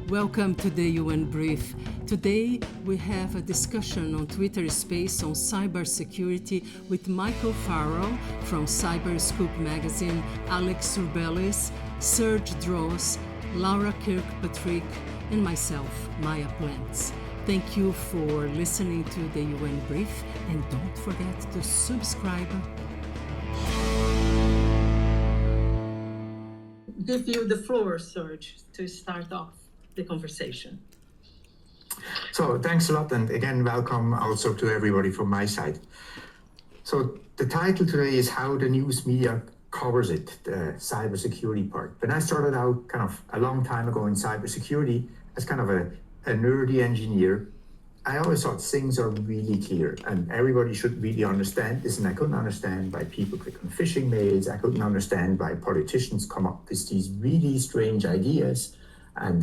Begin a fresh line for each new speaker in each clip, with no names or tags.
Welcome to the UN Brief. Today we have a discussion on Twitter Space on cybersecurity with Michael Farrell from Cyberscoop magazine, Alex Urbelis, Serge Droz, Laura Kirkpatrick, and myself, Maya Plentz. Thank you for listening to the UN Brief, and don't forget to subscribe.
Give you the floor, Serge, to start off the conversation.
So thanks a lot, and again, welcome also to everybody from my side. So the title today is How the News Media Covers It, the cybersecurity part. When I started out kind of a long time ago in cybersecurity as kind of a nerdy engineer, I always thought things are really clear and everybody should really understand this. And I couldn't understand why people click on phishing mails. I couldn't understand why politicians come up with these really strange ideas. And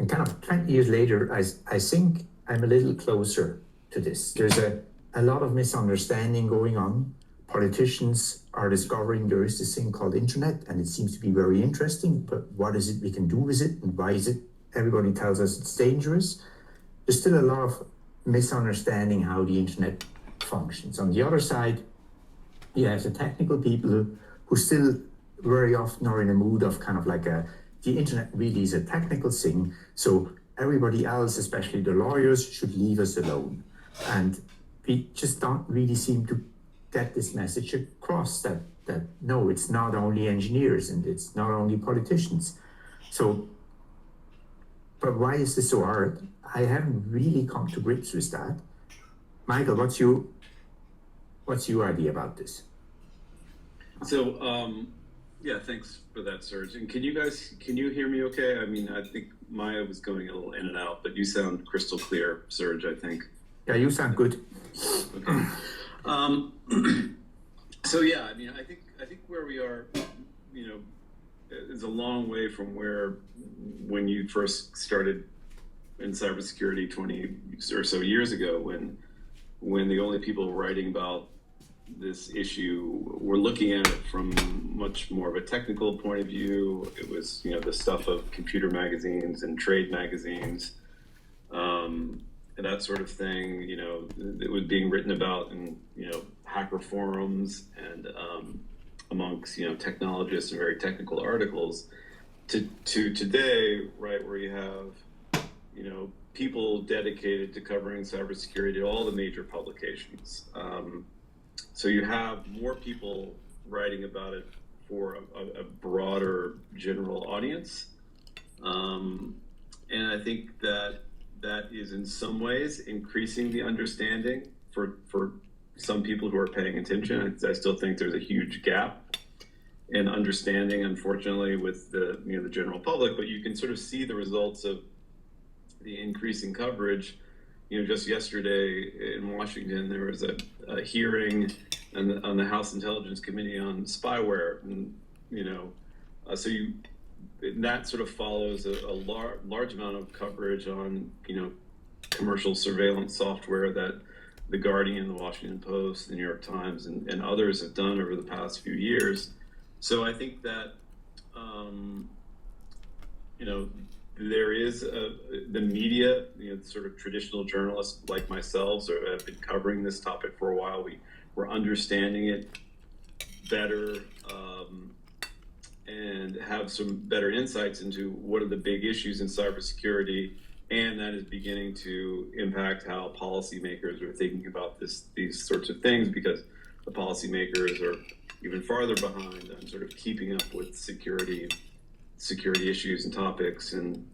kind of 20 years later, I think I'm a little closer to this. There's a lot of misunderstanding going on. Politicians are discovering there is this thing called internet, and it seems to be very interesting, but what is it we can do with it, and why is it? Everybody tells us it's dangerous. There's still a lot of misunderstanding how the internet functions. On the other side, you have the technical people who still very often are in a mood of kind of like the internet really is a technical thing, so everybody else, especially the lawyers, should leave us alone. And we just don't really seem to get this message across that no, it's not only engineers and it's not only politicians. So, but why is this so hard? I haven't really come to grips with that. Michael, what's your idea about this?
So, yeah, thanks for that, Serge. And can you hear me okay? I mean, I think Maya was going a little in and out, but you sound crystal clear, Serge, I think.
Yeah, you sound good.
Okay. So yeah, I mean, I think where we are, you know, is a long way from when you first started in cybersecurity 20 or so years ago, when the only people writing about this issue were looking at it from much more of a technical point of view. It was, you know, the stuff of computer magazines and trade magazines, and that sort of thing. You know, it was being written about in, you know, hacker forums and amongst, you know, technologists and very technical articles, to today, right, where you have, you know, people dedicated to covering cybersecurity at all the major publications. So you have more people writing about it for a broader general audience. And I think that is in some ways increasing the understanding for some people who are paying attention. I still think there's a huge gap in understanding, unfortunately, with the general public, but you can sort of see the results of the increasing coverage. You know, just yesterday in Washington, there was a hearing on the House Intelligence Committee on spyware, and you know, that sort of follows a large amount of coverage on, you know, commercial surveillance software that The Guardian, the Washington Post, the New York Times, and others have done over the past few years. So I think that you know, there is the media, you know, sort of traditional journalists like myself have been covering this topic for a while. We're understanding it better and have some better insights into what are the big issues in cybersecurity, and that is beginning to impact how policymakers are thinking about these sorts of things, because the policymakers are even farther behind on sort of keeping up with security issues and topics. And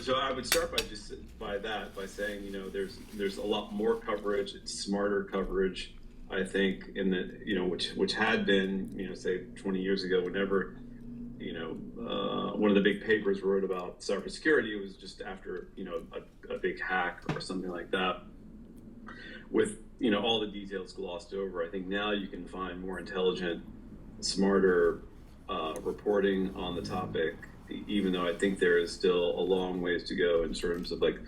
so I would start by saying, you know, there's a lot more coverage, it's smarter coverage, I think, in the, you know, which had been, you know, say 20 years ago, whenever, you know, one of the big papers wrote about cybersecurity, it was just after, you know, a big hack or something like that, with, you know, all the details glossed over. I think now you can find more intelligent, smarter reporting on the topic, even though I think there is still a long ways to go in terms of like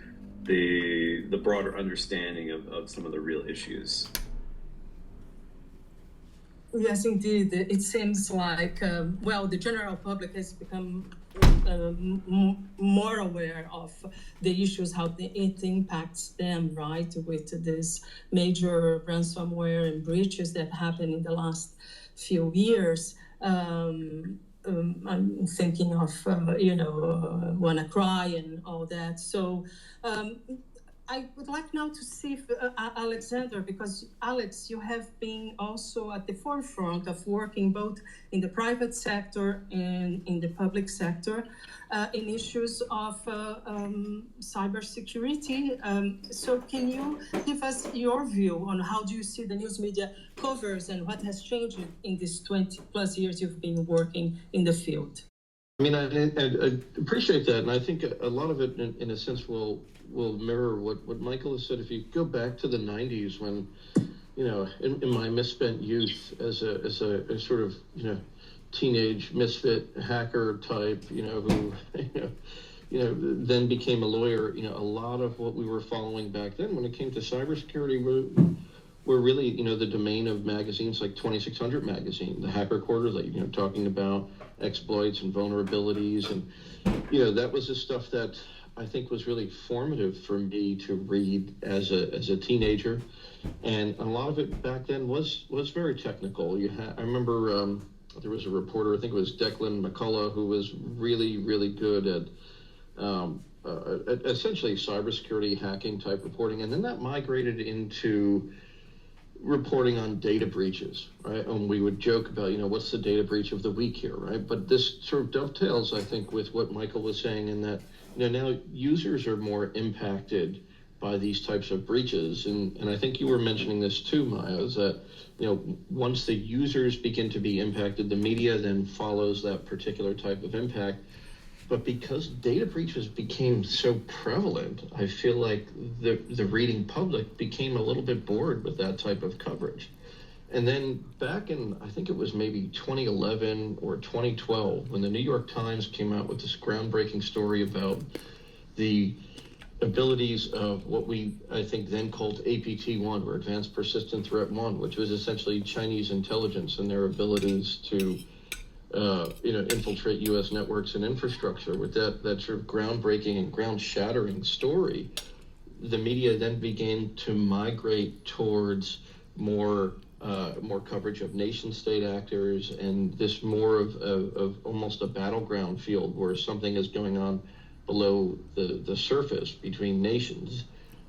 the broader understanding of some of the real issues.
Yes, indeed. It seems like, the general public has become more aware of the issues, how it impacts them, right, with this major ransomware and breaches that happened in the last few years. I'm thinking of, WannaCry and all that. So I would like now to see if, Alexander, because Alex, you have been also at the forefront of working both in the private sector and in the public sector in issues of cybersecurity. So can you give us your view on how do you see the news media covers and what has changed in these 20 plus years you've been working in the field?
I mean, I appreciate that, and I think a lot of it, in a sense, will mirror what Michael has said. If you go back to the 90s, when, in my misspent youth as a sort of, teenage misfit hacker type, who, then became a lawyer, a lot of what we were following back then when it came to cybersecurity were really, the domain of magazines like 2600 magazine, the Hacker Quarterly, talking about exploits and vulnerabilities. And, that was the stuff that I think was really formative for me to read as a teenager. And a lot of it back then was very technical. I remember there was a reporter, I think it was Declan McCullough, who was really, really good at essentially cybersecurity hacking type reporting. And then that migrated into reporting on data breaches, right? And we would joke about, what's the data breach of the week here, right? But this sort of dovetails, I think, with what Michael was saying, in that, now users are more impacted by these types of breaches. And I think you were mentioning this too, Maya, is that, once the users begin to be impacted, the media then follows that particular type of impact. But because data breaches became so prevalent, I feel like the reading public became a little bit bored with that type of coverage. And then back in, I think it was maybe 2011 or 2012, when the New York Times came out with this groundbreaking story about the abilities of what we, I think, then called APT-1, or Advanced Persistent Threat 1, which was essentially Chinese intelligence and their abilities to infiltrate U.S. networks and infrastructure. With that sort of groundbreaking and ground-shattering story, the media then began to migrate towards more coverage of nation-state actors, and this more of almost a battleground field where something is going on below the surface between nations.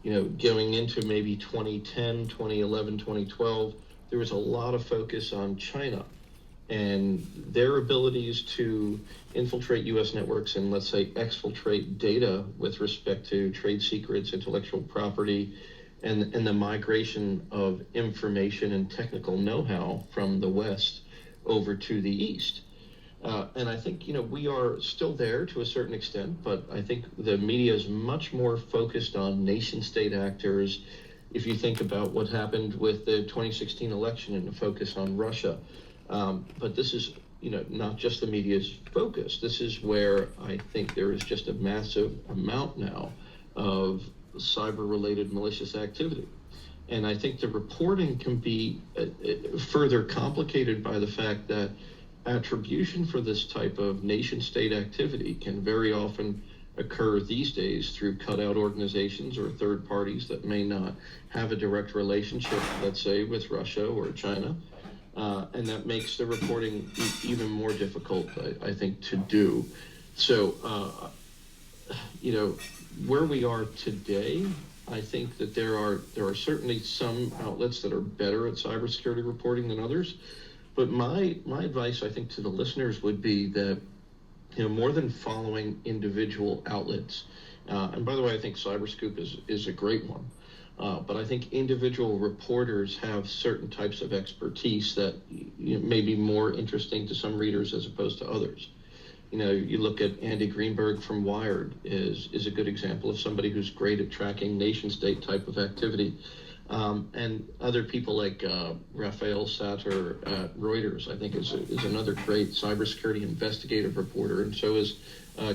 Going into maybe 2010, 2011, 2012, there was a lot of focus on China and their abilities to infiltrate U.S. networks and, let's say, exfiltrate data with respect to trade secrets, intellectual property, and the migration of information and technical know-how from the West over to the East. And I think, we are still there to a certain extent, but I think the media is much more focused on nation-state actors. If you think about what happened with the 2016 election and the focus on Russia, but this is, not just the media's focus. This is where I think there is just a massive amount now of cyber-related malicious activity. And I think the reporting can be further complicated by the fact that attribution for this type of nation-state activity can very often occur these days through cutout organizations or third parties that may not have a direct relationship, let's say, with Russia or China. And that makes the reporting even more difficult, I think, to do. So, where we are today, I think that there are certainly some outlets that are better at cybersecurity reporting than others. But my advice, I think, to the listeners would be that, more than following individual outlets, and by the way, I think Cyberscoop is a great one. But I think individual reporters have certain types of expertise that may be more interesting to some readers as opposed to others. You look at Andy Greenberg from Wired is a good example of somebody who's great at tracking nation-state type of activity. And other people like Raphael Satter at Reuters, I think, is another great cybersecurity investigative reporter, and so is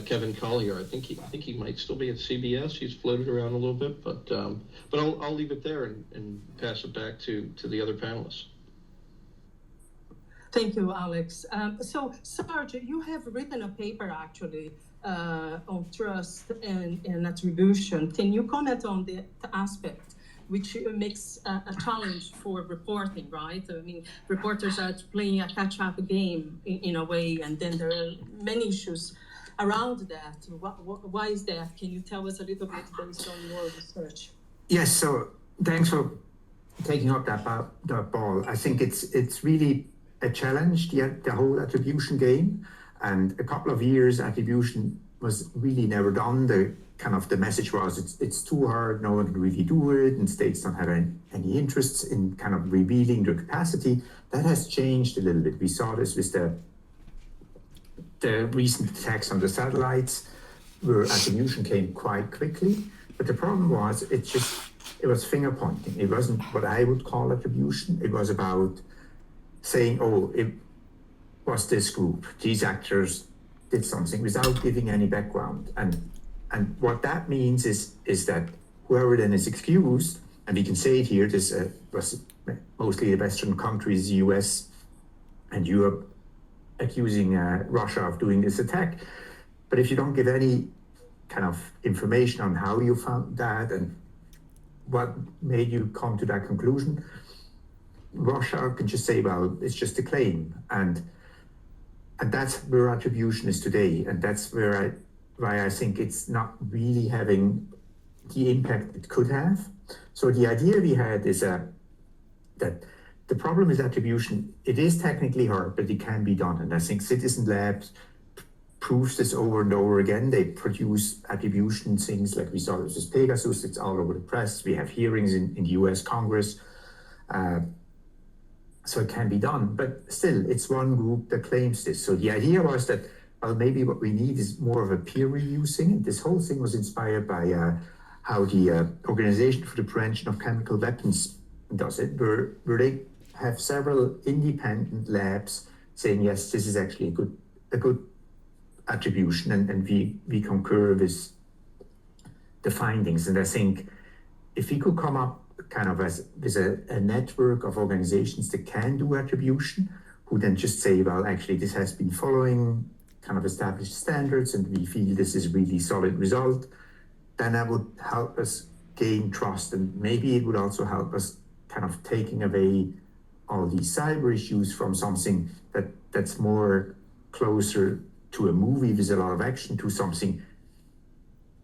Kevin Collier. I think he might still be at CBS. He's floated around a little bit, but I'll leave it there and pass it back to the other panelists.
Thank you, Alex. So, Serge, you have written a paper actually on trust and attribution. Can you comment on the aspect which makes a challenge for reporting, right? I mean, reporters are playing a catch-up game in a way, and then there are many issues around that. Why is that? Can you tell us a little bit based on your research?
Yes, so thanks for taking up that ball. I think it's really a challenge, the whole attribution game. And a couple of years, attribution was really never done. The message was it's too hard, no one can really do it, and states don't have any interests in kind of revealing their capacity. That has changed a little bit. We saw this with the recent attacks on the satellites, where attribution came quite quickly. But the problem was it was finger pointing. It wasn't what I would call attribution. It was about saying, oh, it was this group, these actors did something without giving any background. And what that means is that whoever then is excused, and we can say it here, this was mostly the Western countries, US and Europe, accusing Russia of doing this attack. But if you don't give any kind of information on how you found that and what made you come to that conclusion, Russia can just say, well, it's just a claim. And that's where attribution is today. And that's why I think it's not really having the impact it could have. So the idea we had is that the problem is attribution. It is technically hard, but it can be done. And I think Citizen Labs proves this over and over again. They produce attribution things like we saw with Pegasus. It's all over the press. We have hearings in the US Congress. So it can be done, but still, it's one group that claims this. So the idea was that, well, maybe what we need is more of a peer review thing. And this whole thing was inspired by how the Organization for the Prevention of Chemical Weapons does it, where they have several independent labs saying, yes, this is actually a good attribution, and we concur with the findings. And I think if we could come up kind of as a network of organizations that can do attribution, who then just say, well, actually, this has been following kind of established standards, and we feel this is really solid result, then that would help us gain trust. And maybe it would also help us kind of taking away all these cyber issues from something that's more closer to a movie with a lot of action, to something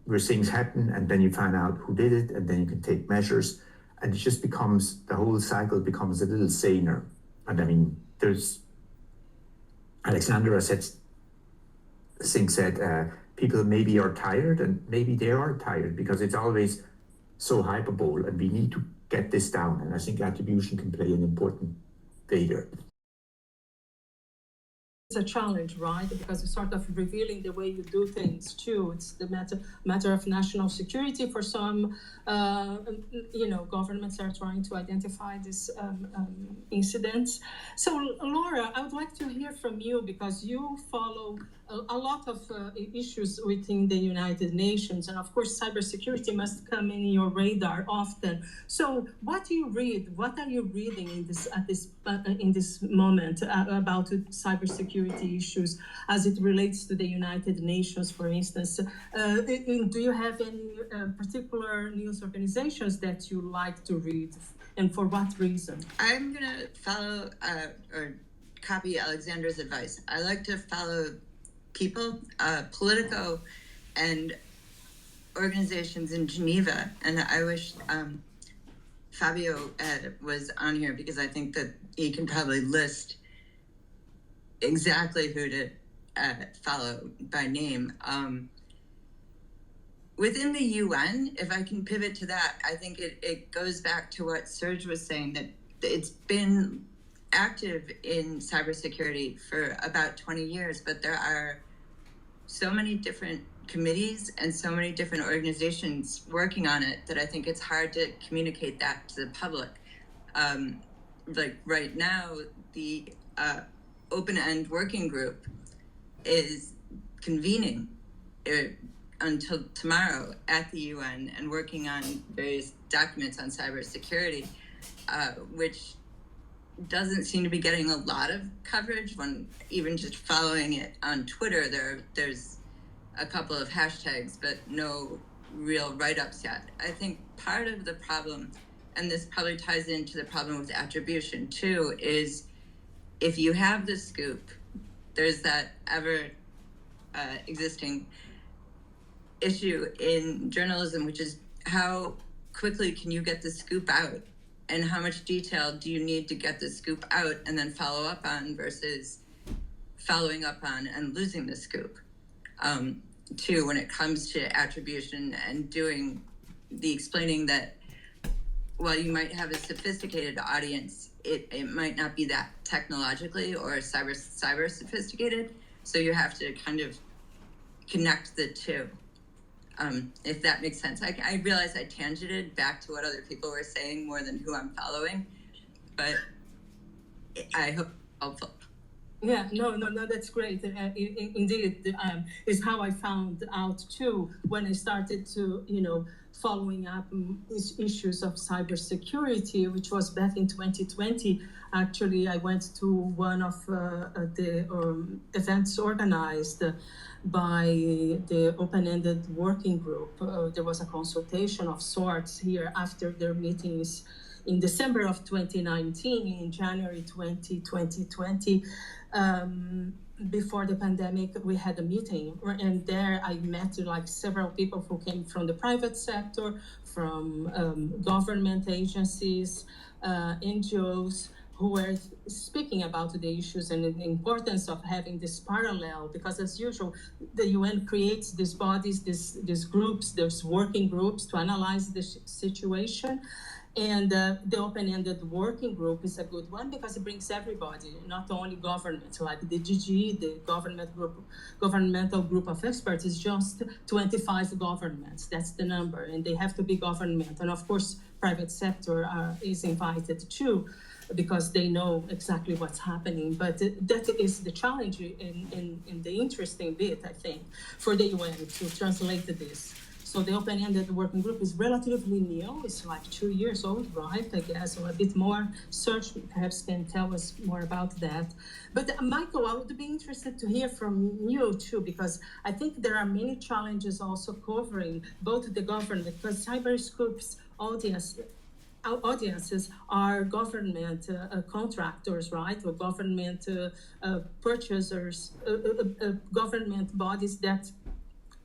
where things happen and then you find out who did it, and then you can take measures. And it just becomes, the whole cycle becomes a little saner. And I mean, there's, Alexandra said, people maybe are tired, and maybe they are tired because it's always so hyperbole, and we need to get this down. And I think attribution can play an important way there.
It's a challenge, right? Because it's sort of revealing the way you do things too. It's the matter of national security for some. Governments are trying to identify these incidents. So, Laura, I would like to hear from you, because you follow a lot of issues within the United Nations, and of course, cybersecurity must come in your radar often. So, what do you read? What are you reading in this moment about cybersecurity issues as it relates to the United Nations, for instance? Do you have any particular news organizations that you like to read, and for what reason?
I'm going to follow or copy Alexandra's advice. I like to follow people, Politico, and organizations in Geneva. And I wish Fabio was on here, because I think that he can probably list exactly who to follow by name. Within the UN, if I can pivot to that, I think it goes back to what Serge was saying, that it's been active in cybersecurity for about 20 years, but there are so many different committees and so many different organizations working on it that I think it's hard to communicate that to the public. Like right now, the open-end working group is convening until tomorrow at the UN and working on various documents on cybersecurity, which doesn't seem to be getting a lot of coverage. When even just following it on Twitter, there's a couple of hashtags, but no real write-ups yet. I think part of the problem, and this probably ties into the problem with attribution too, is if you have the scoop, there's that ever existing issue in journalism, which is how quickly can you get the scoop out, and how much detail do you need to get the scoop out and then follow up on versus following up on and losing the scoop. Too, when it comes to attribution and doing the explaining that while you might have a sophisticated audience, it might not be that technologically or cyber sophisticated. So you have to kind of connect the two. If that makes sense. I realize I tangented back to what other people were saying more than who I'm following, but I hope helpful.
Yeah, no, that's great. Indeed, is how I found out too when I started to, following up issues of cybersecurity, which was back in 2020. Actually, I went to one of the events organized by the open-ended working group. There was a consultation of sorts here after their meetings in December of 2019, in January 2020. Before the pandemic, we had a meeting, and there I met several people who came from the private sector, from government agencies, NGOs, who were speaking about the issues and the importance of having this parallel, because as usual, the UN creates these bodies, these groups, these working groups to analyze the situation. And the open-ended working group is a good one because it brings everybody, not only governments, like the GG, the governmental group of experts is just 25 governments. That's the number, and they have to be government. And of course, private sector is invited too, because they know exactly what's happening. But that is the challenge in the interesting bit, I think, for the UN to translate this. So the open-ended working group is relatively new. It's 2 years old, right? I guess, or a bit more. Serge perhaps can tell us more about that. But Michael, I would be interested to hear from you too, because I think there are many challenges also covering both the government, because Cyberscoop's audiences are government contractors, right? Or government purchasers, government bodies that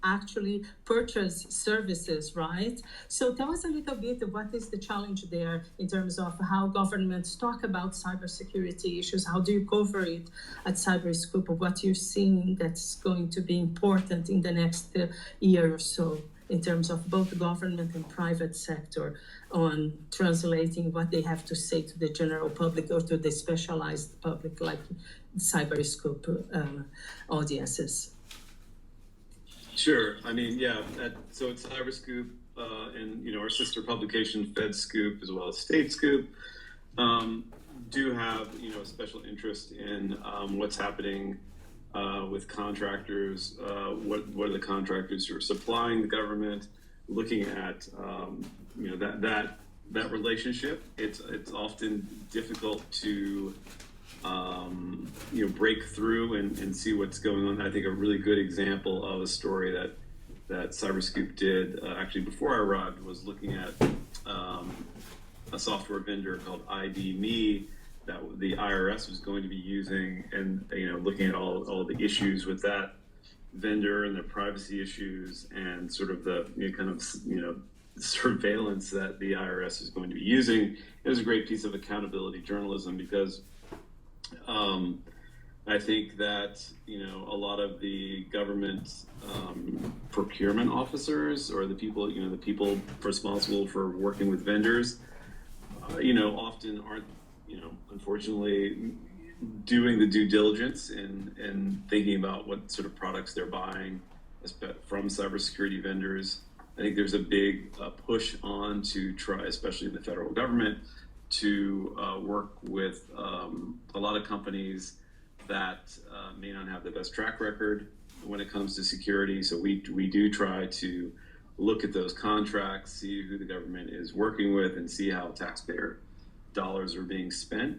actually purchase services, right? So tell us a little bit what is the challenge there in terms of how governments talk about cybersecurity issues. How do you cover it at Cyberscoop? What you're seeing that's going to be important in the next year or so in terms of both government and private sector on translating what they have to say to the general public or to the specialized public like Cyberscoop audiences?
Sure. I mean, yeah. So it's Cyberscoop and our sister publication FedScoop as well as StateScoop do have a special interest in what's happening with contractors. What are the contractors who are supplying the government? Looking at that relationship. It's often difficult to break through and see what's going on. I think a really good example of a story that Cyberscoop did actually before I arrived was looking at a software vendor called ID.me that the IRS was going to be using, and looking at all the issues with that vendor and their privacy issues and sort of the surveillance that the IRS is going to be using. It was a great piece of accountability journalism because I think that a lot of the government procurement officers or the people responsible for working with vendors, often aren't unfortunately doing the due diligence and thinking about what sort of products they're buying from cybersecurity vendors. I think there's a big push on to try, especially in the federal government, to work with a lot of companies that may not have the best track record when it comes to security. So we do try to look at those contracts, see who the government is working with, and see how taxpayer dollars are being spent.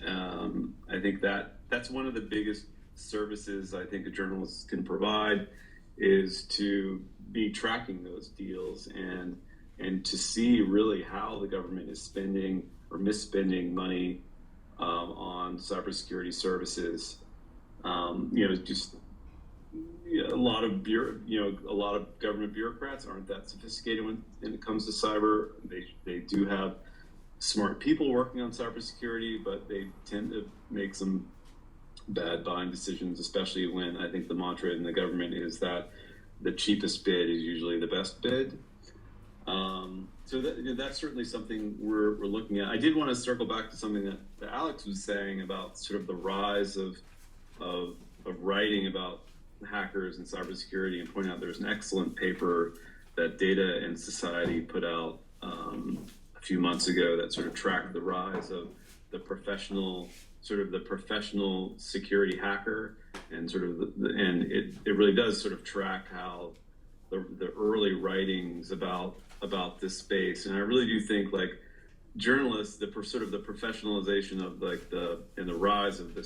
I think that's one of the biggest services I think a journalist can provide, is to be tracking those deals and to see really how the government is spending or misspending money on cybersecurity services. Just a lot of government bureaucrats aren't that sophisticated when it comes to cyber. They do have smart people working on cybersecurity, but they tend to make some bad buying decisions, especially when I think the mantra in the government is that the cheapest bid is usually the best bid. So that's certainly something we're looking at. I did want to circle back to something that Alex was saying about sort of the rise of writing about hackers and cybersecurity, and point out there's an excellent paper that Data and Society put out a few months ago that sort of tracked the rise of the professional security hacker, and sort of and it really does sort of track how the early writings about this space. And I really do think, like, journalists, the professionalization of and the rise of the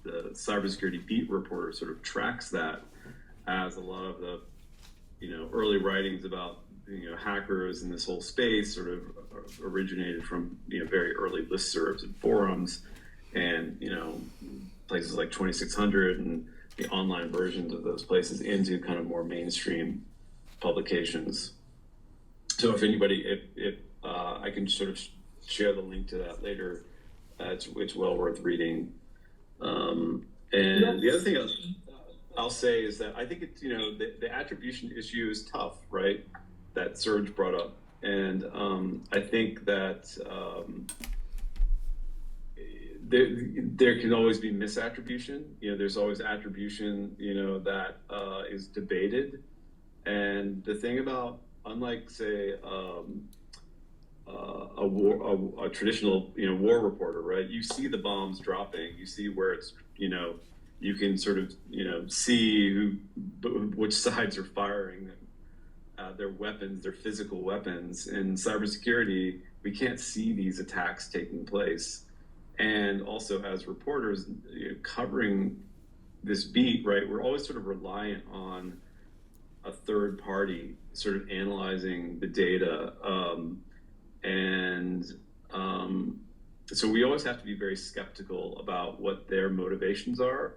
cybersecurity beat reporter sort of tracks that, as a lot of the early writings about hackers in this whole space sort of originated from very early listservs and forums, and places like 2600 and the online versions of those places into kind of more mainstream publications. So if anybody, if I can sort of share the link to that later, it's well worth reading. And the other thing I'll say is that I think it's the attribution issue is tough, right? That Serge brought up, and I think that there can always be misattribution. There's always attribution, that is debated. And the thing about, unlike, say, a traditional, war reporter, right? You see the bombs dropping. You see where it's, you can sort of, see which sides are firing their weapons, their physical weapons. In cybersecurity, we can't see these attacks taking place. And also, as reporters covering this beat, right, we're always sort of reliant on a third party sort of analyzing the data. So we always have to be very skeptical about what their motivations are,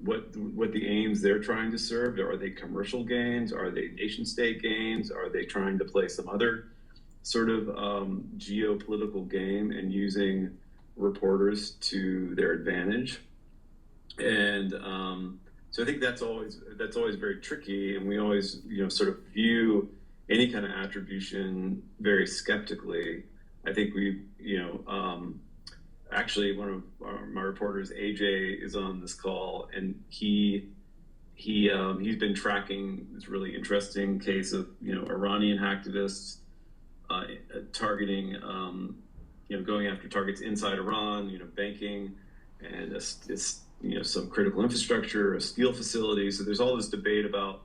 what the aims they're trying to serve. Are they commercial gains? Are they nation state gains? Are they trying to play some other sort of geopolitical game and using reporters to their advantage? And so I think that's always very tricky, and we always sort of view any kind of attribution very skeptically. I think we actually one of my reporters, AJ, is on this call, and he's been tracking this really interesting case of Iranian hacktivists targeting going after targets inside Iran, banking, and some critical infrastructure, a steel facility. So there's all this debate about,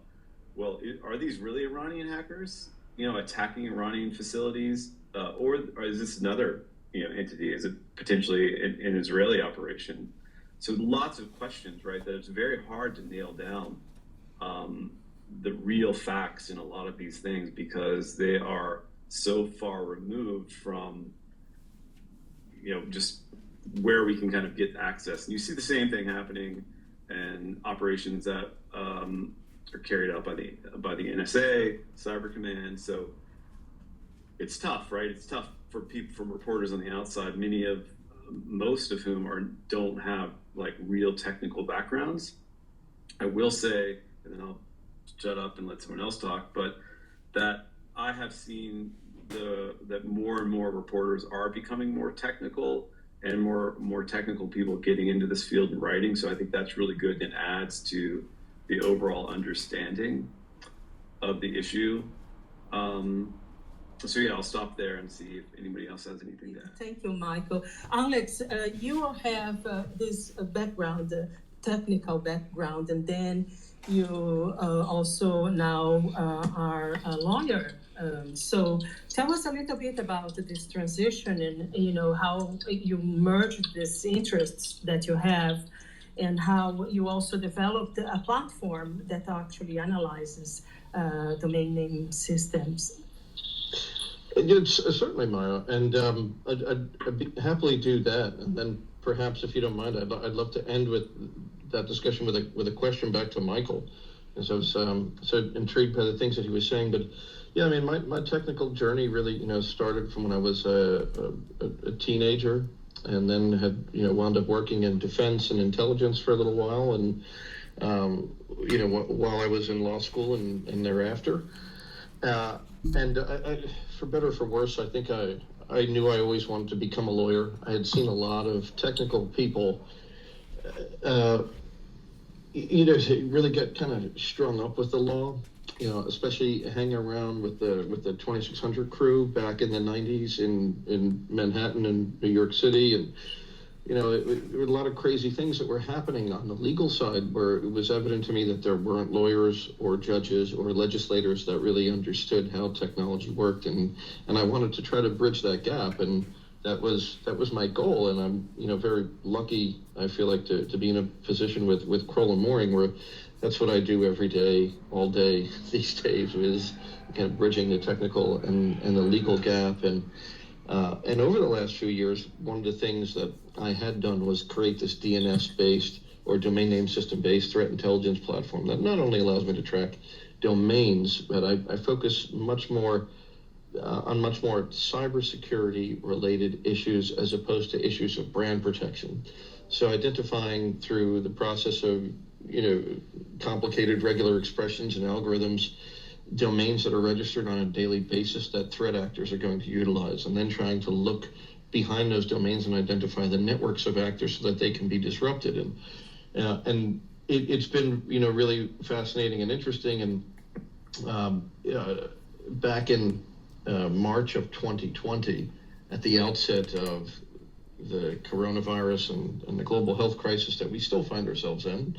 well, are these really Iranian hackers, attacking Iranian facilities, or is this another, entity? Is it potentially an Israeli operation? So lots of questions, right? That it's very hard to nail down the real facts in a lot of these things, because they are so far removed from just where we can kind of get access. And you see the same thing happening in operations that are carried out by the NSA, Cyber Command. So it's tough, right? It's tough for people, from reporters on the outside, most of whom don't have like real technical backgrounds. I will say, and then I'll shut up and let someone else talk, but that I have seen that more and more reporters are becoming more technical, and more technical people getting into this field and writing. So I think that's really good and adds to the overall understanding of the issue. So yeah, I'll stop there and see if anybody else has anything to add.
Thank you, Michael. Alex, you have this background, technical background, and then you also now are a lawyer So tell us a little bit about this transition and, how you merged these interests that you have and how you also developed a platform that actually analyzes domain name systems.
It's certainly, Maya, and I'd happily do that. And then perhaps, if you don't mind, I'd love to end with that discussion with a question back to Michael, as I was so intrigued by the things that he was saying. But yeah, I mean, my technical journey really, started from when I was a teenager, and then had wound up working in defense and intelligence for a little while, and while I was in law school and thereafter. And I, for better or for worse, I think I knew I always wanted to become a lawyer. I had seen a lot of technical people, really get kind of strung up with the law, especially hanging around with the 2600 crew back in the 90s in Manhattan and New York City. And there were a lot of crazy things that were happening on the legal side, where it was evident to me that there weren't lawyers or judges or legislators that really understood how technology worked, and I wanted to try to bridge that gap, and that was my goal. And I'm very lucky, I feel like, to be in a position with Crowell and Mooring, where that's what I do every day, all day these days, is kind of bridging the technical and the legal gap. And over the last few years, one of the things that I had done was create this DNS-based or domain name system-based threat intelligence platform that not only allows me to track domains, but I focus much more on much more cybersecurity-related issues as opposed to issues of brand protection. So identifying through the process of complicated regular expressions and algorithms domains that are registered on a daily basis that threat actors are going to utilize, and then trying to look behind those domains and identify the networks of actors so that they can be disrupted. And it's been really fascinating and interesting. And back in March of 2020, at the outset of the coronavirus and the global health crisis that we still find ourselves in,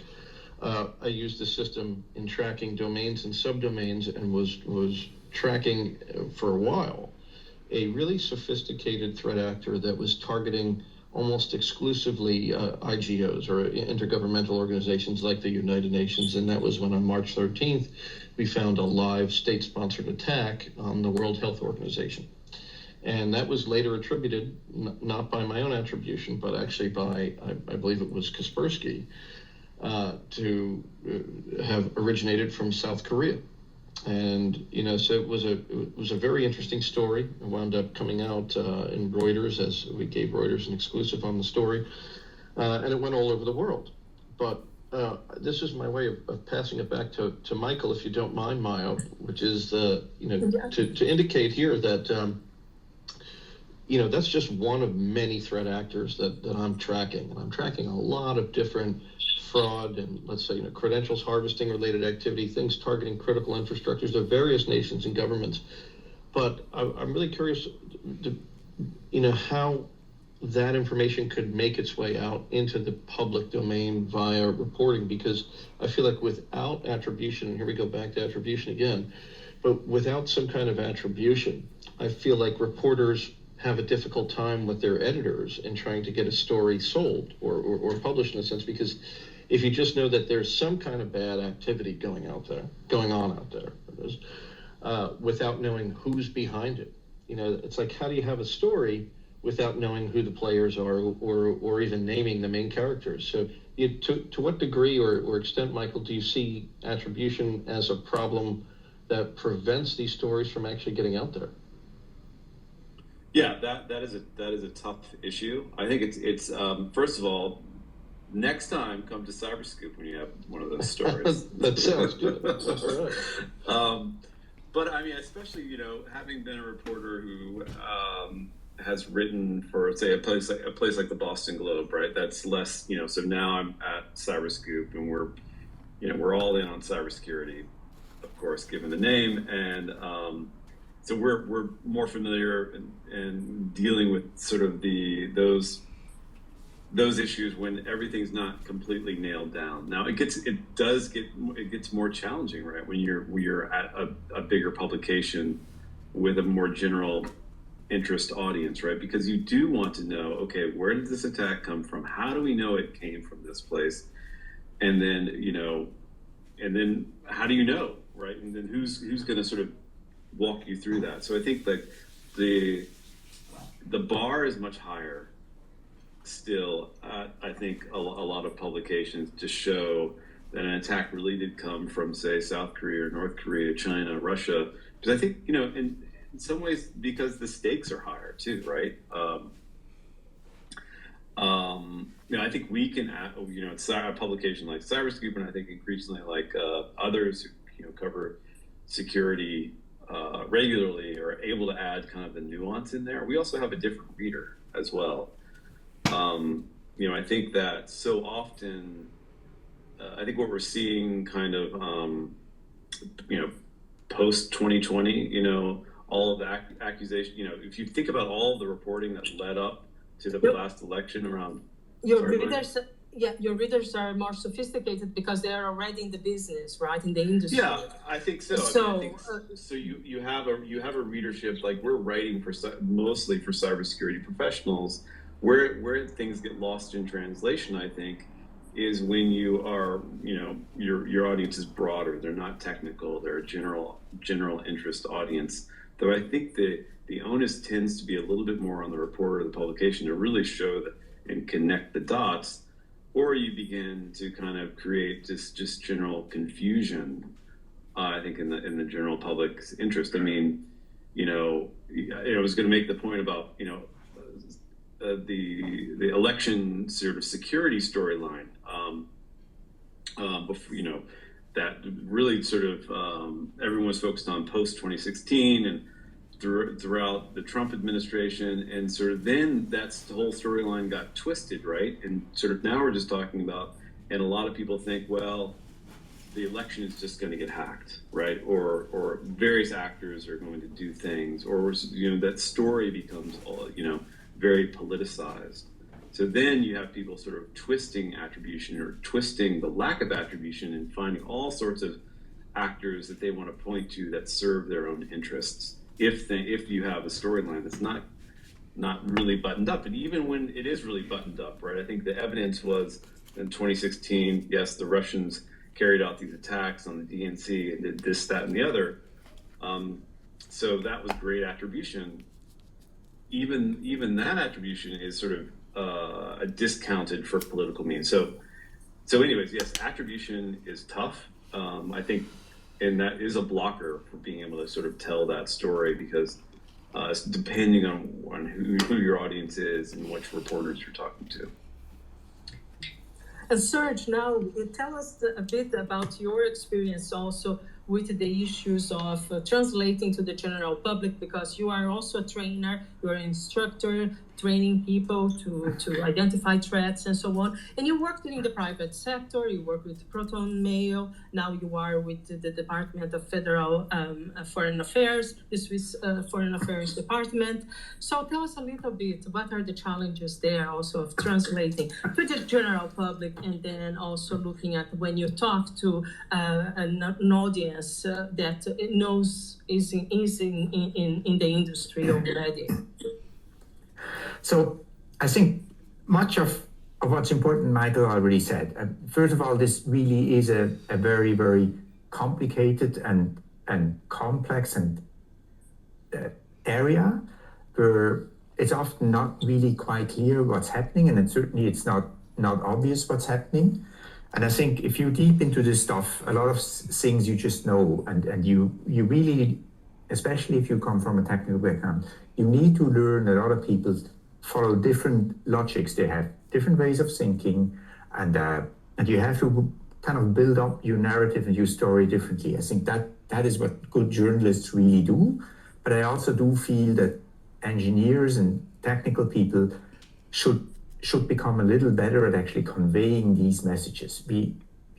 I used the system in tracking domains and subdomains, and was tracking for a while a really sophisticated threat actor that was targeting almost exclusively IGOs, or intergovernmental organizations like the United Nations. And that was when on March 13th, we found a live state-sponsored attack on the World Health Organization. And that was later attributed, not by my own attribution, but actually by, I believe it was Kaspersky, to have originated from South Korea. And so it was a very interesting story. It wound up coming out in Reuters, as we gave Reuters an exclusive on the story, and it went all over the world. But this is my way of passing it back to Michael, if you don't mind, Maya, which is to indicate here that that's just one of many threat actors that I'm tracking, and I'm tracking a lot of different fraud and, let's say, credentials harvesting related activity, things targeting critical infrastructures of various nations and governments. But I'm really curious how that information could make its way out into the public domain via reporting, because I feel like without attribution, and here we go back to attribution again, but without some kind of attribution, I feel like reporters have a difficult time with their editors in trying to get a story sold or published, in a sense, because if you just know that there's some kind of bad activity going on out there, without knowing who's behind it, it's like, how do you have a story without knowing who the players are, or even naming the main characters? So to what degree or extent, Michael, do you see attribution as a problem that prevents these stories from actually getting out there?
Yeah, that is a tough issue. I think it's first of all, next time come to Cyberscoop when you have one of those stories.
That sounds good. All right.
But I mean, especially having been a reporter who has written for, say, a place like the Boston Globe, right? That's less, So now I'm at Cyberscoop, and we're all in on cybersecurity, of course, given the name, and so we're more familiar in dealing with sort of those issues when everything's not completely nailed down. Now it gets more challenging, right? When you're at a bigger publication with a more general interest audience, right? Because you do want to know, okay, where did this attack come from? How do we know it came from this place? And then, and then how do you know, right? And then who's going to sort of walk you through that? So I think that the bar is much higher still. I think a lot of publications to show that an attack really did come from, say, South Korea or North Korea, China, Russia. Because I think, in some ways, because the stakes are higher too, right? I think we can, it's a publication like Cyberscoop, and I think increasingly like others who cover security regularly are able to add kind of the nuance in there. We also have a different reader as well. I think that so often, I think what we're seeing kind of, post 2020, all of the accusation, if you think about all of the reporting that led up to the last election around.
Your readers are more sophisticated because they are already in the business, right, in the industry.
Yeah, I think so. So you have a readership, like we're writing mostly for cybersecurity professionals. Where things get lost in translation, I think, is when you are, your audience is broader. They're not technical. They're a general interest audience. Though I think the onus tends to be a little bit more on the reporter or the publication to really show that and connect the dots, or you begin to kind of create just general confusion. I think in the general public's interest. I mean, I was going to make the point about the election sort of security storyline. Before, that really sort of everyone was focused on post 2016 and throughout the Trump administration, and sort of then that's the whole storyline got twisted, right? And sort of now we're just talking about, and a lot of people think, well, the election is just going to get hacked, right? Or various actors are going to do things, or that story becomes very politicized. So then you have people sort of twisting attribution or twisting the lack of attribution and finding all sorts of actors that they want to point to that serve their own interests. If you have a storyline that's not really buttoned up, and even when it is really buttoned up, right? I think the evidence was in 2016, yes, the Russians carried out these attacks on the DNC and did this, that, and the other. So that was great attribution. Even that attribution is sort of discounted for political means. So anyways, yes, attribution is tough. I think, and that is a blocker for being able to sort of tell that story, because it's depending on who your audience is and which reporters you're talking to.
And Serge, now tell us a bit about your experience also with the issues of translating to the general public, because you are also a trainer, you are an instructor, training people to identify threats and so on. And you worked in the private sector, you work with Proton Mail, now you are with the Department of Federal Foreign Affairs, the Swiss Foreign Affairs Department. So tell us a little bit, what are the challenges there also of translating to the general public, and then also looking at when you talk to an audience that knows is in the industry already.
So I think much of what's important, Michael already said. First of all, this really is a very, very complicated and complex and area where it's often not really quite clear what's happening, and certainly it's not obvious what's happening. And I think if you deep into this stuff, a lot of things you just know, and you really, especially if you come from a technical background, you need to learn. A lot of people follow different logics. They have different ways of thinking, and you have to kind of build up your narrative and your story differently. I think that is what good journalists really do. But I also do feel that engineers and technical people should become a little better at actually conveying these messages. We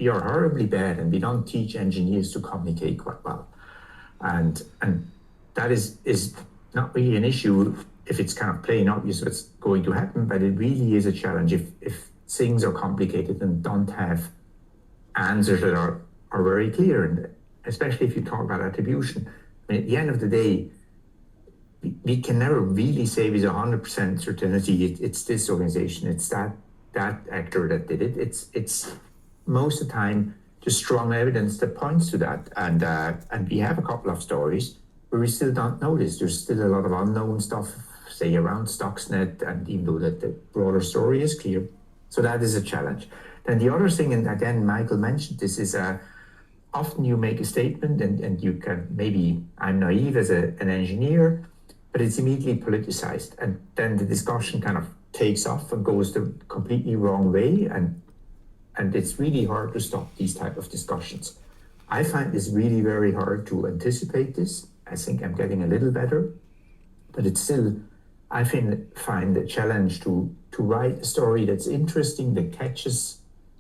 are horribly bad, and we don't teach engineers to communicate quite well. And that is not really an issue if it's kind of plain obvious what's going to happen, but it really is a challenge if things are complicated and don't have answers that are very clear, and especially if you talk about attribution. I mean, at the end of the day, we can never really say with 100% certainty it's this organization, it's that actor that did it. It's most of the time just strong evidence that points to that, and we have a couple of stories where we still don't know this. There's still a lot of unknown stuff, say around Stuxnet, and even though that the broader story is clear, so that is a challenge. Then the other thing, and again Michael mentioned this, is often you make a statement and you can, maybe I'm naive as an engineer, but it's immediately politicized, and then the discussion kind of takes off and goes the completely wrong way, and it's really hard to stop these type of discussions. I find this really very hard to anticipate this. I think I'm getting a little better, but it's still, I find a challenge to write a story that's interesting, that catches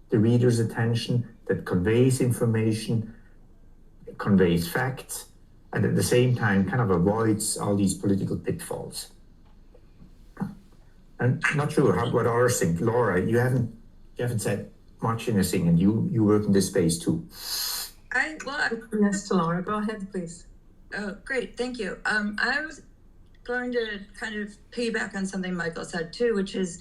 the reader's attention, that conveys information, conveys facts, and at the same time kind of avoids all these political pitfalls. I'm not sure what others think. Laura, you haven't said much in this thing, and you work in this space too.
Yes, Laura, go ahead, please.
Oh, great, thank you. I was going to kind of piggyback on something Michael said too, which is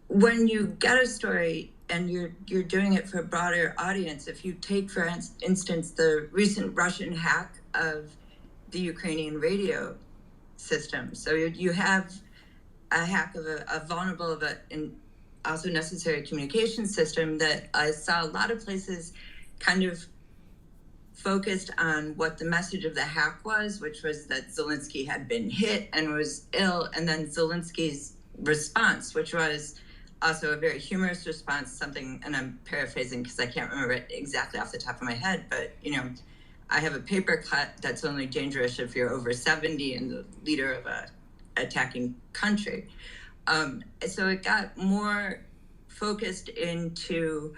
when you get a story and you're doing it for a broader audience. If you take, for instance, the recent Russian hack of the Ukrainian radio system, so you have a hack of a vulnerable and also necessary communication system that I saw a lot of places kind of focused on what the message of the hack was, which was that Zelensky had been hit and was ill, and then Zelensky's response, which was also a very humorous response, something, and I'm paraphrasing because I can't remember it exactly off the top of my head, but, I have a paper cut that's only dangerous if you're over 70 and the leader of a attacking country. So it got more focused into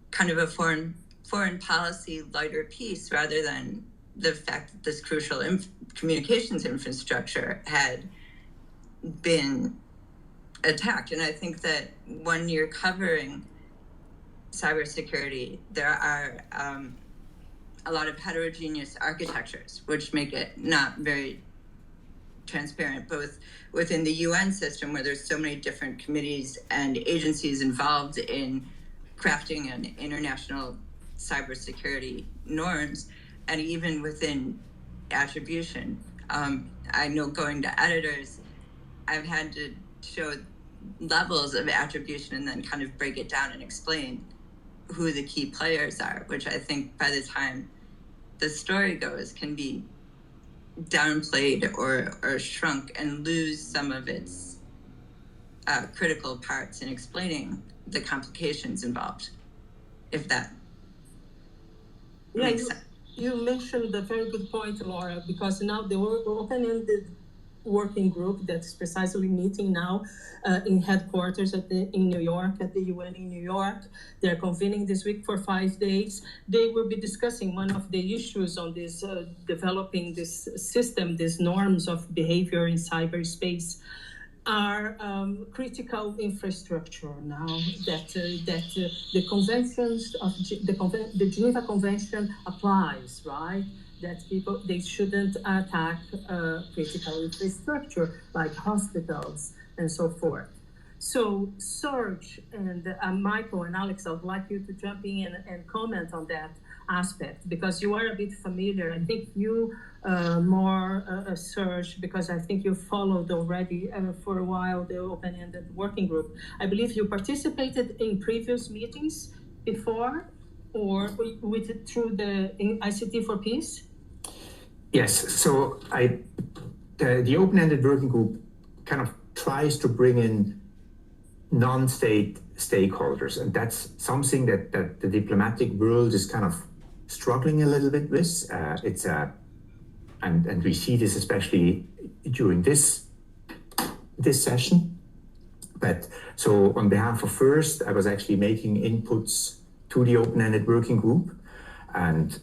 kind of a foreign policy lighter piece, rather than the fact that this crucial communications infrastructure had been attacked. And I think that when you're covering cybersecurity, there are a lot of heterogeneous architectures, which make it not very transparent, both within the UN system, where there's so many different committees and agencies involved in crafting an international cybersecurity norms, and even within attribution. I know going to editors, I've had to show levels of attribution and then kind of break it down and explain who the key players are, which I think by the time the story goes can be downplayed or shrunk and lose some of its critical parts in explaining the complications involved, if that makes sense.
You mentioned a very good point, Laura, because now the open-ended working group that's precisely meeting now in headquarters in New York, at the UN in New York. They're convening this week for 5 days. They will be discussing one of the issues on this, developing this system, these norms of behavior in cyberspace, are critical infrastructure now that the conventions of the Geneva Convention applies, right? That they shouldn't attack critical infrastructure like hospitals and so forth. So Serge and Michael and Alex, I would like you to jump in and comment on that aspect, because you are a bit familiar. I think you more Serge, because I think you followed already for a while the open-ended working group. I believe you participated in previous meetings before, or through the ICT for Peace?
Yes, so the open-ended working group kind of tries to bring in non-state stakeholders, and that's something that the diplomatic world is kind of struggling a little bit with. And we see this especially during this session. But so on behalf of FIRST, I was actually making inputs to the open-ended working group, and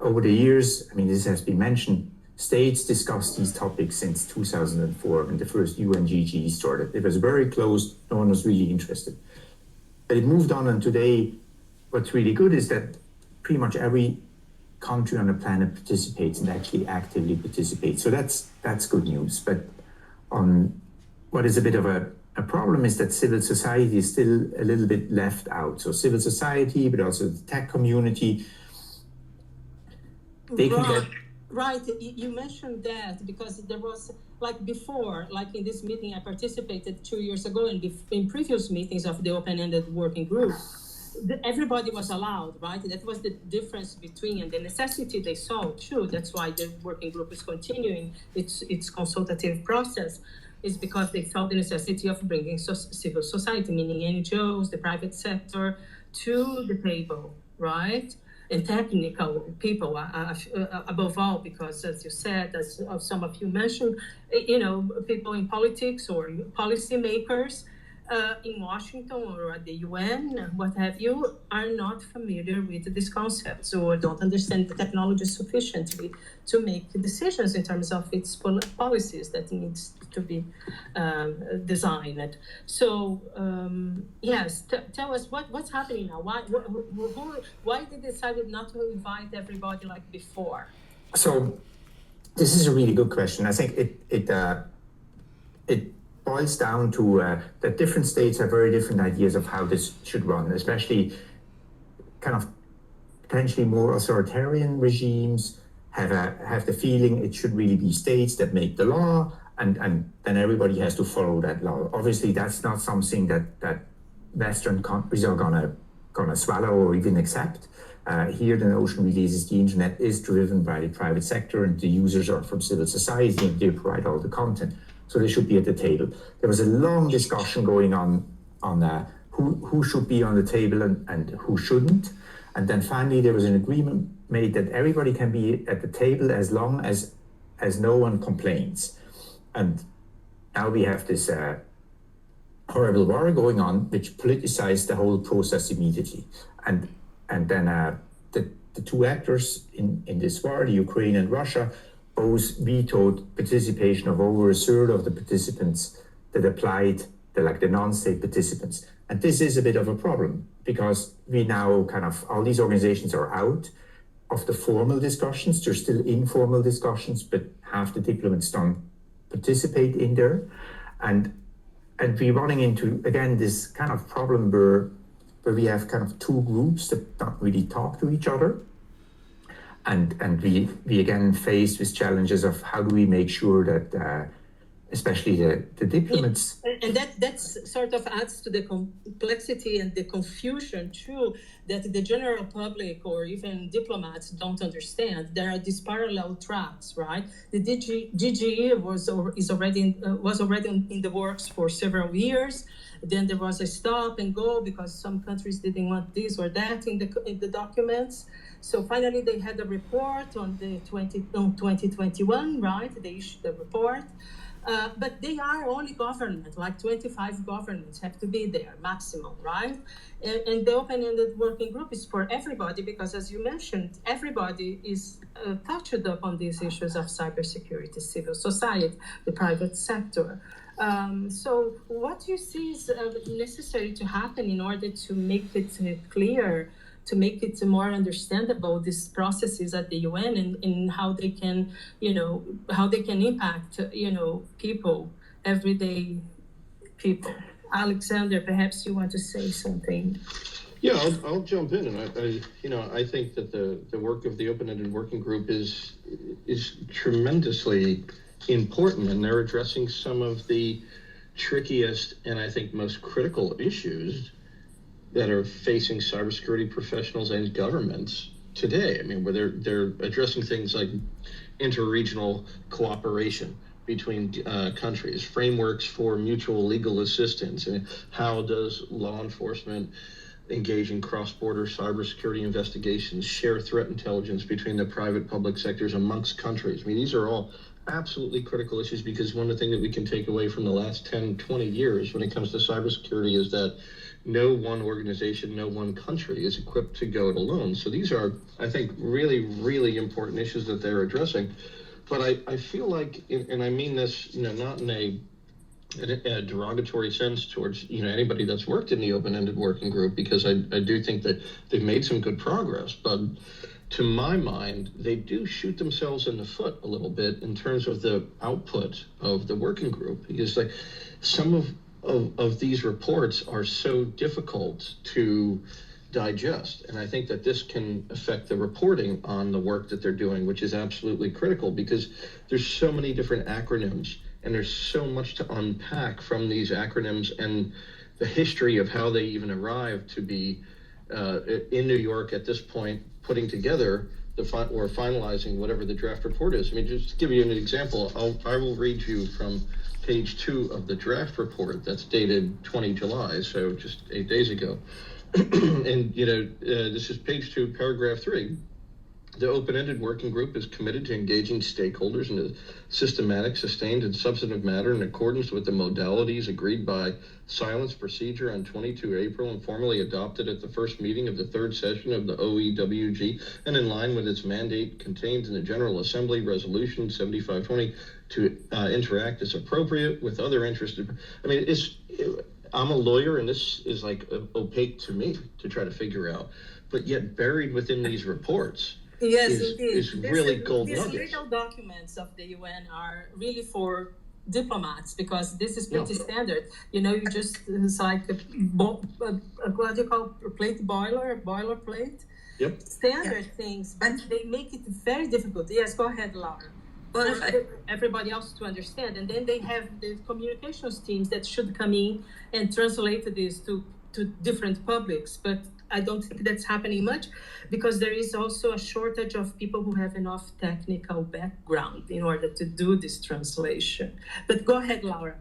over the years, I mean, this has been mentioned, states discussed these topics since 2004 when the first UNGG started. It was very closed, no one was really interested. But it moved on, and today, what's really good is that pretty much every country on the planet participates and actually actively participates. So that's good news. But on what is a bit of a problem is that civil society is still a little bit left out. So civil society, but also the tech community, they can get...
Right, you mentioned that because there was, like before, like in this meeting I participated 2 years ago, and in previous meetings of the open-ended working group, everybody was allowed, right? That was the difference between, and the necessity they saw too. That's why the working group is continuing its consultative process, is because they saw the necessity of bringing civil society, meaning NGOs, the private sector, to the table, right? And technical people, above all, because as you said, as some of you mentioned, people in politics or policymakers in Washington or at the UN, what have you, are not familiar with these concepts or don't understand the technology sufficiently to make decisions in terms of its policies that needs to be designed. So yes, tell us what's happening now. Why they decided not to invite everybody like before?
So this is a really good question. I think it boils down to that different states have very different ideas of how this should run, especially kind of potentially more authoritarian regimes have the feeling it should really be states that make the law, and then everybody has to follow that law. Obviously, that's not something that Western countries are gonna swallow or even accept. Here, the notion really is the internet is driven by the private sector, and the users are from civil society, and they provide all the content. So they should be at the table. There was a long discussion going on who should be on the table and who shouldn't. And then finally, there was an agreement made that everybody can be at the table as long as no one complains. And now we have this horrible war going on, which politicized the whole process immediately. And then the two actors in this war, the Ukraine and Russia, both vetoed participation of over a third of the participants that applied, the non-state participants. And this is a bit of a problem because we now all these organizations are out of the formal discussions. There's still informal discussions, but half the diplomats don't participate in there. And we're running into, again, this kind of problem where we have two groups that don't really talk to each other. And we again faced with challenges of how do we make sure that especially the diplomats...
And that sort of adds to the complexity and the confusion too, that the general public or even diplomats don't understand. There are these parallel tracks, right? The DGE was already in the works for several years. Then there was a stop and go because some countries didn't want this or that in the documents. So finally, they had a report on 2021, right? They issued the report. But they are only government, like 25 governments have to be there, maximum, right? And the open-ended working group is for everybody because, as you mentioned, everybody is touched upon these issues of cybersecurity, civil society, the private sector. So what do you see is necessary to happen in order to make it clear, to make it more understandable, these processes at the UN and how they can, how they can impact, people, everyday people. Alexander, perhaps you want to say something.
Yeah, I'll jump in, and I think that the work of the open-ended working group is tremendously important, and they're addressing some of the trickiest and I think most critical issues that are facing cybersecurity professionals and governments today. I mean, where they're addressing things like interregional cooperation between countries, frameworks for mutual legal assistance, and how does law enforcement engage in cross-border cybersecurity investigations, share threat intelligence between the private public sectors amongst countries. I mean, these are all absolutely critical issues because one of the things that we can take away from the last 10, 20 years when it comes to cybersecurity is that no one organization, no one country is equipped to go it alone. So these are, I think, really, really important issues that they're addressing. But I feel like, and I mean this, not in a derogatory sense towards, anybody that's worked in the open-ended working group, because I do think that they've made some good progress. But to my mind, they do shoot themselves in the foot a little bit in terms of the output of the working group, because like some of these reports are so difficult to digest. And I think that this can affect the reporting on the work that they're doing, which is absolutely critical because there's so many different acronyms and there's so much to unpack from these acronyms and the history of how they even arrived to be in New York at this point, putting together or finalizing whatever the draft report is. I mean, just to give you an example, I will read you from page 2 of the draft report that's dated 20 July, so just 8 days ago. And, this is page 2, paragraph 3. The open-ended working group is committed to engaging stakeholders in a systematic, sustained, and substantive manner in accordance with the modalities agreed by silence procedure on 22 April and formally adopted at the first meeting of the third session of the OEWG and in line with its mandate contained in the General Assembly Resolution 7520 to interact as appropriate with other interested. I mean, I'm a lawyer, and this is like opaque to me to try to figure out, but yet buried within these reports.
Yes,
is really gold nuggets.
These legal documents of the UN are really for diplomats because this is pretty standard. You just, it's like what do you call boilerplate?
Yep.
Standard things, but they make it very difficult. Yes, go ahead, Laura.
Well,
everybody else to understand, and then they have the communications teams that should come in and translate this to different publics, but I don't think that's happening much because there is also a shortage of people who have enough technical background in order to do this translation. But go ahead, Laura.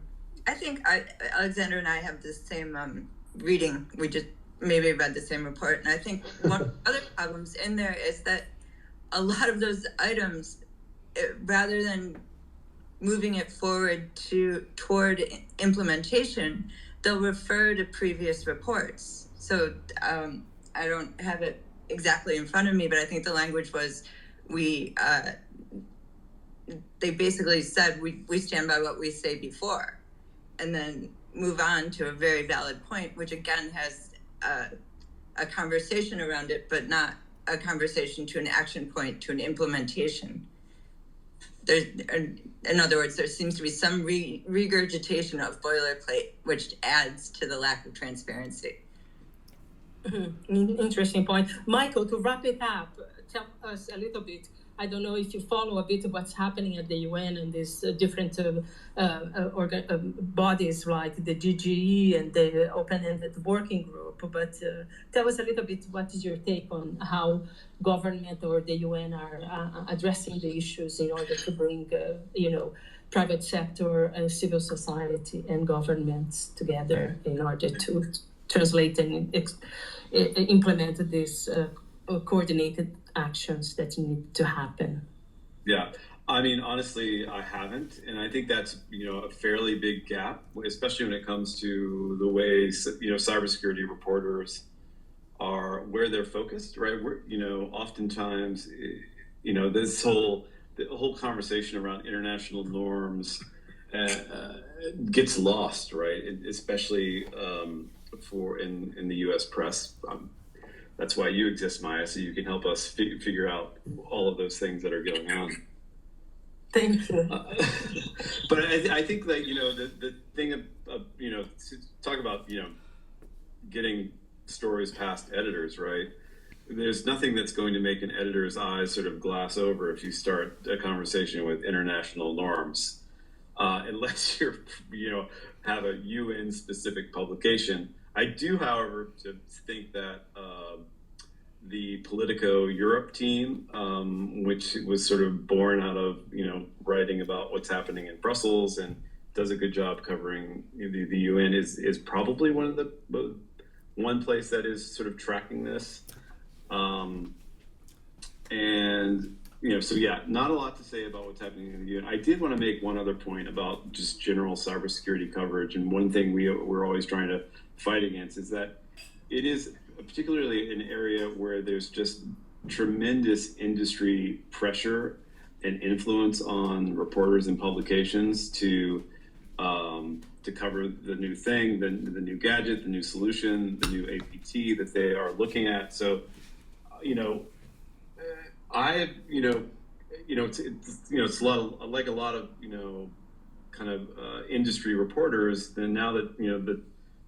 I think Alexander and I have the same reading. We just maybe read the same report. And I think one of the other problems in there is that a lot of those items, rather than moving it forward toward implementation, they'll refer to previous reports. So I don't have it exactly in front of me, but I think the language was they basically said we stand by what we say before, and then move on to a very valid point, which again has a conversation around it, but not a conversation to an action point, to an implementation. In other words, there seems to be some regurgitation of boilerplate, which adds to the lack of transparency.
Interesting point. Michael, to wrap it up, tell us a little bit. I don't know if you follow a bit of what's happening at the UN and these different bodies like the GGE and the open-ended working group, but tell us a little bit what is your take on how government or the UN are addressing the issues in order to bring, private sector, civil society and governments together in order to translate and implement these coordinated actions that need to happen.
Yeah, I mean, honestly, I haven't, and I think that's a fairly big gap, especially when it comes to the way cybersecurity reporters are, where they're focused, right? Oftentimes, the whole conversation around international norms gets lost, right? Especially in the U.S. press. That's why you exist, Maya, so you can help us figure out all of those things that are going on.
Thank you.
But I think that, the thing of to talk about, getting stories past editors, right? There's nothing that's going to make an editor's eyes sort of glass over if you start a conversation with international norms, unless you're, have a UN specific publication. I do, however, think that the Politico Europe team, which was sort of born out of, writing about what's happening in Brussels and does a good job covering the UN, is probably one place that is sort of tracking this. Not a lot to say about what's happening in the UN. I did want to make one other point about just general cybersecurity coverage. And one thing we're always trying to fight against is that it is particularly an area where there's just tremendous industry pressure and influence on reporters and publications to cover the new thing, the new gadget, the new solution, the new APT that they are looking at. So, it's a lot of, like a lot of, kind of industry reporters. Then now that, the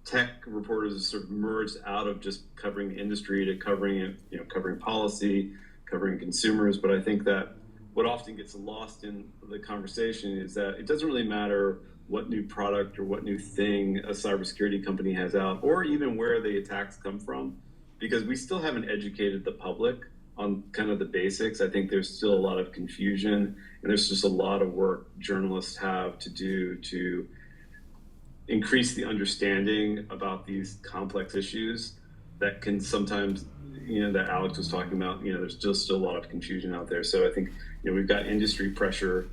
tech reporters have sort of merged out of just covering the industry to covering it, covering policy, covering consumers. But I think that what often gets lost in the conversation is that it doesn't really matter what new product or what new thing a cybersecurity company has out, or even where the attacks come from, because we still haven't educated the public on kind of the basics. I think there's still a lot of confusion, and there's just a lot of work journalists have to do to increase the understanding about these complex issues that can sometimes, that Alex was talking about, there's still a lot of confusion out there. So I think, we've got industry pressure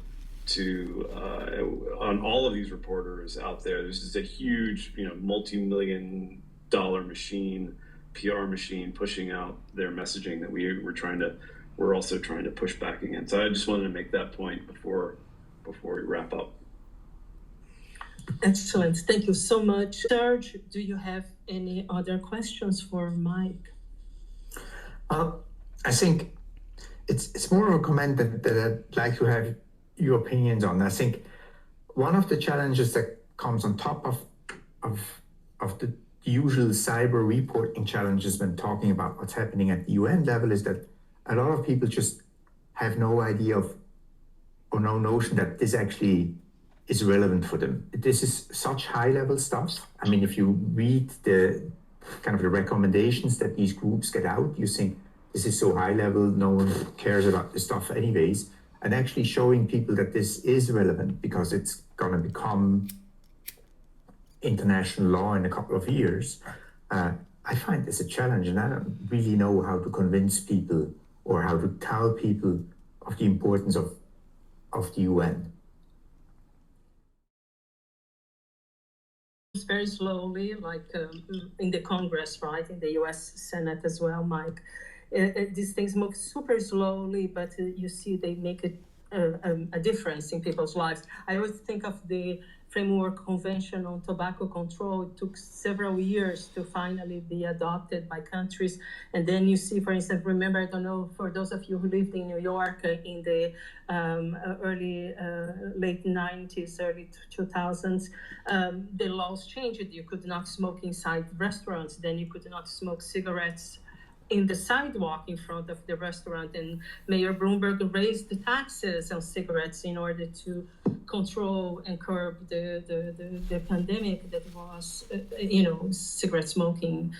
on all of these reporters out there. There's just a huge, multi-million dollar machine, PR machine, pushing out their messaging that we're also trying to push back against. So I just wanted to make that point before we wrap up.
Excellent. Thank you so much. Serge, do you have any other questions for Mike?
I think it's more of a comment that I'd like to have your opinions on. I think one of the challenges that comes on top of the usual cyber reporting challenges when talking about what's happening at the UN level is that a lot of people just have no idea or no notion that this actually is relevant for them. This is such high-level stuff. I mean, if you read the kind of the recommendations that these groups get out, you think this is so high-level, no one cares about this stuff anyways. And actually showing people that this is relevant because it's going to become international law in a couple of years, I find this a challenge, and I don't really know how to convince people or how to tell people of the importance of the UN.
Very slowly, like in the Congress, right, in the US Senate as well, Mike. These things move super slowly, but you see they make a difference in people's lives. I always think of the Framework Convention on Tobacco Control. It took several years to finally be adopted by countries. And then you see, for instance, remember, I don't know, for those of you who lived in New York in the late 90s, early 2000s, the laws changed. You could not smoke inside restaurants. Then you could not smoke cigarettes in the sidewalk in front of the restaurant, and Mayor Bloomberg raised the taxes on cigarettes in order to control and curb the pandemic that was, cigarette smoking,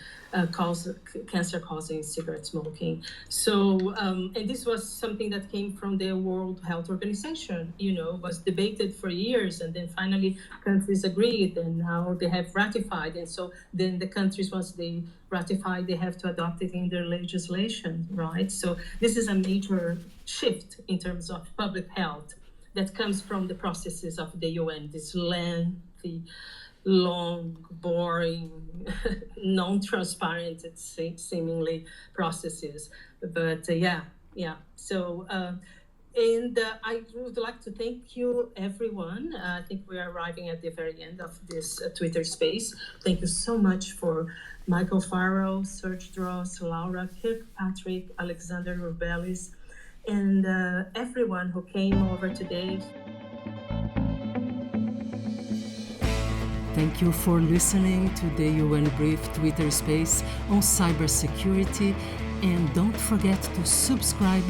cancer-causing cigarette smoking. So, and this was something that came from the World Health Organization, was debated for years, and then finally countries agreed, and now they have ratified. And so then the countries, once they ratify, they have to adopt it in their legislation, right? So this is a major shift in terms of public health that comes from the processes of the UN, this lengthy, long, boring, non-transparent, seemingly processes. But yeah. So, and I would like to thank you, everyone. I think we are arriving at the very end of this Twitter space. Thank you so much for Michael Farrell, Serge Droz, Laura Kirkpatrick, Alexander Urbelis, and everyone who came over today.
Thank you for listening to the UN Brief Twitter space on cybersecurity, and don't forget to subscribe